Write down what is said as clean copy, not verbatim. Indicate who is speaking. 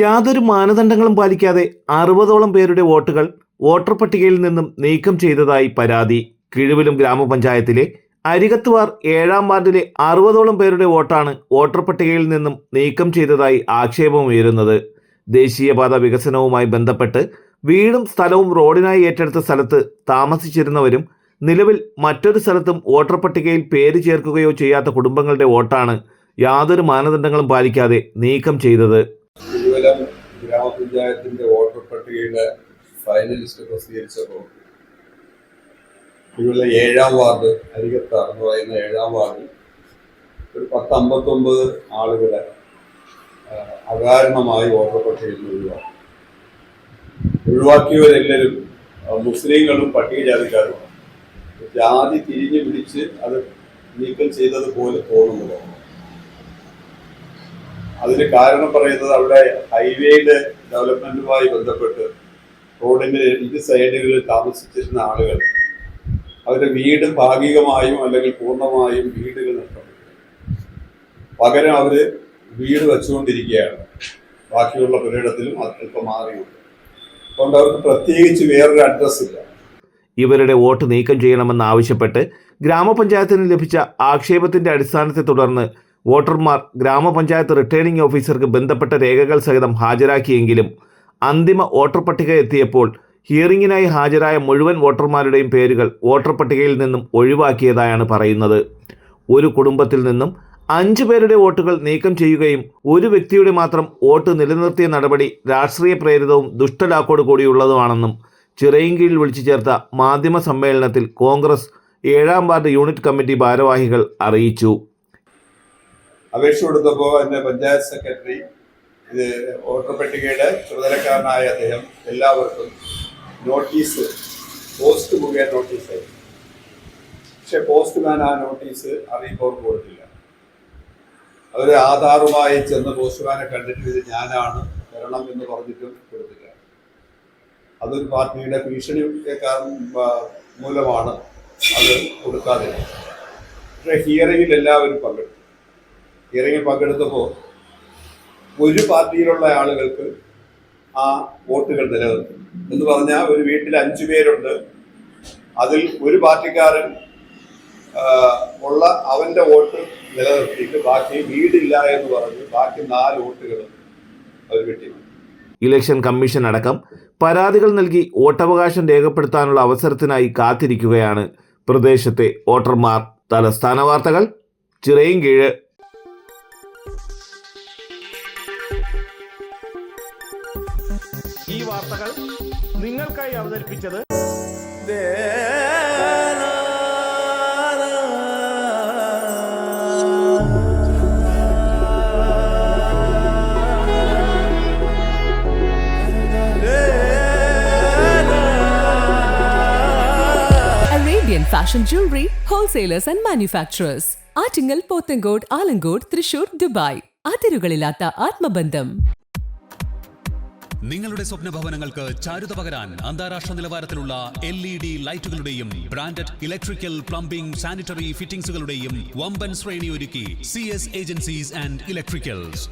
Speaker 1: യാതൊരു മാനദണ്ഡങ്ങളും പാലിക്കാതെ 60ഓളം പേരുടെ വോട്ടുകൾ വോട്ടർ പട്ടികയിൽ നിന്നും നീക്കം ചെയ്തതായി പരാതി. കിഴുവിലും ഗ്രാമപഞ്ചായത്തിലെ അരികത്തുവാർ 7-ാം വാർഡിലെ 60ഓളം പേരുടെ വോട്ടാണ് വോട്ടർ പട്ടികയിൽ നിന്നും നീക്കം ചെയ്തതായി ആക്ഷേപമുയരുന്നത്. ദേശീയപാത വികസനവുമായി ബന്ധപ്പെട്ട് വീടും സ്ഥലവും റോഡിനായി ഏറ്റെടുത്ത സ്ഥലത്ത് താമസിച്ചിരുന്നവരും നിലവിൽ മറ്റൊരു സ്ഥലത്തും വോട്ടർ പട്ടികയിൽ പേര് ചേർക്കുകയോ ചെയ്യാത്ത കുടുംബങ്ങളുടെ വോട്ടാണ് യാതൊരു മാനദണ്ഡങ്ങളും പാലിക്കാതെ നീക്കം ചെയ്തത്.
Speaker 2: തിരുവല്ലം ഗ്രാമപഞ്ചായത്തിന്റെ വോട്ടർ പട്ടികയുടെ ഫൈനലിസ്റ്റ് പ്രസിദ്ധീകരിച്ചപ്പോൾ തിരുവല്ല 7-ാം വാർഡ് അരികത്താർ എന്ന് പറയുന്ന 7-ാം വാർഡിൽ ഒരു 1059 ആളുകളെ അകാരണമായി വോട്ടർ പട്ടികയിൽ നിന്ന് ഒഴിവാക്കിയവരെല്ലാവരും മുസ്ലിങ്ങളും പട്ടികജാതിക്കാരുമാണ്. ജാതി തിരിഞ്ഞു പിടിച്ച് അത് നീക്കം ചെയ്തതുപോലെ തോന്നുന്നത്. അതിന് കാരണം പറയുന്നത് അവിടെ ഹൈവേയുടെ ഡെവലപ്മെന്റുമായി ബന്ധപ്പെട്ട് റോഡിന്റെ 2 സൈഡുകളിൽ താമസിച്ചിരുന്ന ആളുകൾ അവരുടെ വീട് ഭാഗികമായും അല്ലെങ്കിൽ പൂർണ്ണമായും വീടുകൾ നഷ്ടപ്പെട്ടു. പകരം അവര് വീട് വെച്ചുകൊണ്ടിരിക്കുകയാണ്. ബാക്കിയുള്ള പുരയിടത്തിലും അല്പം മാറിയുണ്ട്. അതുകൊണ്ട് അവർക്ക് പ്രത്യേകിച്ച് വേറൊരു അഡ്രസ് ഇല്ല.
Speaker 1: ഇവരുടെ വോട്ട് നീക്കം ചെയ്യണമെന്നാവശ്യപ്പെട്ട് ഗ്രാമപഞ്ചായത്തിന് ലഭിച്ച ആക്ഷേപത്തിന്റെ അടിസ്ഥാനത്തെ തുടർന്ന് വോട്ടർമാർ ഗ്രാമപഞ്ചായത്ത് റിട്ടേണിംഗ് ഓഫീസർക്ക് ബന്ധപ്പെട്ട രേഖകൾ സഹിതം ഹാജരാക്കിയെങ്കിലും അന്തിമ വോട്ടർ പട്ടിക എത്തിയപ്പോൾ ഹിയറിംഗിനായി ഹാജരായ മുഴുവൻ വോട്ടർമാരുടെയും പേരുകൾ വോട്ടർ പട്ടികയിൽ നിന്നും ഒഴിവാക്കിയതായാണ് പറയുന്നത്. ഒരു കുടുംബത്തിൽ നിന്നും 5 പേരുടെ വോട്ടുകൾ നീക്കം ചെയ്യുകയും ഒരു വ്യക്തിയുടെ മാത്രം വോട്ട് നിലനിർത്തിയ നടപടി രാഷ്ട്രീയ പ്രേരിതവും ദുഷ്ടലാക്കോട് കൂടിയുള്ളതുമാണെന്നും ചിറയിൻകീഴിൽ വിളിച്ചു ചേർത്ത മാധ്യമ സമ്മേളനത്തിൽ കോൺഗ്രസ് 7-ാം വാർഡ് യൂണിറ്റ് കമ്മിറ്റി ഭാരവാഹികൾ അറിയിച്ചു.
Speaker 2: അപേക്ഷ കൊടുത്തപ്പോൾ എൻ്റെ പഞ്ചായത്ത് സെക്രട്ടറി ഇത് വോട്ടർ പട്ടികയുടെ ചുമതലക്കാരനായ അദ്ദേഹം എല്ലാവർക്കും നോട്ടീസ് പോസ്റ്റ് മുഖേന നോട്ടീസ് അയച്ചു. പക്ഷെ പോസ്റ്റ്മാൻ ആ നോട്ടീസ് അറിയിപ്പോൾ കൊടുത്തില്ല. അവർ ആധാറുമായി ചെന്ന് പോസ്റ്റ്മാനെ കണ്ടിട്ട് ഇത് ഞാനാണ് തരണം എന്ന് പറഞ്ഞിട്ടും കൊടുത്തില്ല. അതൊരു പാർട്ടിയുടെ ഭീഷണി മൂലമാണ് അത് കൊടുക്കാതെ. പക്ഷേ ഹിയറിംഗിൽ എല്ലാവരും പങ്കെടുത്തു. ഹിയറിംഗിൽ പങ്കെടുത്തപ്പോൾ ഒരു പാർട്ടിയിലുള്ള ആളുകൾക്ക് ആ വോട്ടുകൾ നിലനിർത്തും എന്ന് പറഞ്ഞാൽ ഒരു വീട്ടിൽ 5 പേരുണ്ട്. അതിൽ ഒരു പാർട്ടിക്കാരൻ ഉള്ള അവന്റെ വോട്ട് നിലനിർത്തിയിട്ട് ബാക്കി വീടില്ല എന്ന് പറഞ്ഞ് ബാക്കി 4 വോട്ടുകൾ അവർ കിട്ടി.
Speaker 1: ഇലക്ഷൻ കമ്മീഷൻ അടക്കം പരാതികൾ നൽകി വോട്ടവകാശം രേഖപ്പെടുത്താനുള്ള അവസരത്തിനായി കാത്തിരിക്കുകയാണ് പ്രദേശത്തെ വോട്ടർമാർ. തലസ്ഥാന വാർത്തകൾ, ചിറയിൻകീഴ്.
Speaker 3: ഈ വാർത്തകൾ നിങ്ങൾക്കായി അവതരിപ്പിച്ചത്
Speaker 4: Arabian Fashion Jewelry Wholesalers and Manufacturers. Attingal, Pothencode, Alamcode, Thrissur, Dubai. അതിരുകളില്ലാത്ത ആത്മബന്ധം.
Speaker 5: നിങ്ങളുടെ സ്വപ്ന ഭവനങ്ങൾക്ക് ചാരുത പകരാൻ അന്താരാഷ്ട്ര നിലവാരത്തിലുള്ള LED ലൈറ്റുകളുടെയും ബ്രാൻഡഡ് ഇലക്ട്രിക്കൽ, പ്ലംബിംഗ്, സാനിറ്ററി ഫിറ്റിംഗ്സുകളുടെയും വമ്പൻ ശ്രേണി ഒരുക്കി CS ഏജൻസീസ് ആൻഡ് ഇലക്ട്രിക്കൽസ്.